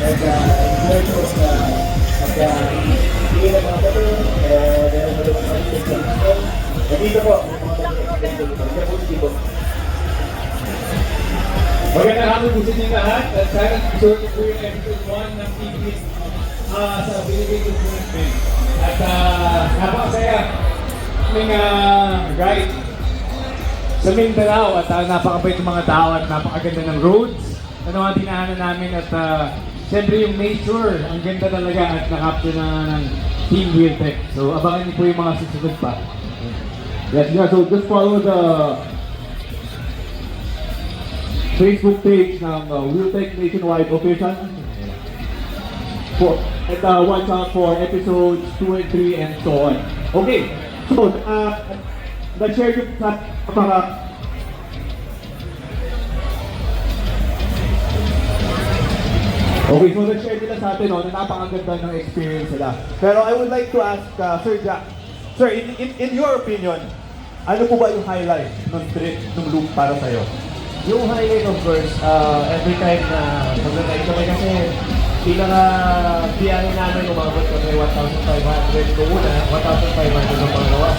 nag-enjoy ko sa pag-ibigay ng mga bato, meron mo naman ang pagkakas. Dito po, dito. Magandang hapon po sa inyo lahat. At sana susunod po yung episode 1 ng TV sa Philippine Tournament. At napakasaya ng guide sa Mindanao at napakabait ng mga tao at napakaganda ng roads na mga dinahanan namin at siyempre yung nature, ang ganda talaga at nakapto na ng Team Wheeltech. So abangan niyo po yung mga susunod pa. Yes, yeah, so just follow the Facebook page ng Wheeltech Nationwide Official. And watch out for episodes 2 and 3 and so on. Okay, so nag-share yung sa mga Okay, so nag-share nila sa atin na napakaganda ng experience nila. Pero I would like to ask Sir Jack, Sir, in your opinion, ano po ba yung highlight ng trip, ng loop para sa'yo? Yung highlight of course, every time na pag-ride kami kasi bilang biyahe namin umabot kami 1,500 noong una, 1,500 ang pangalawa.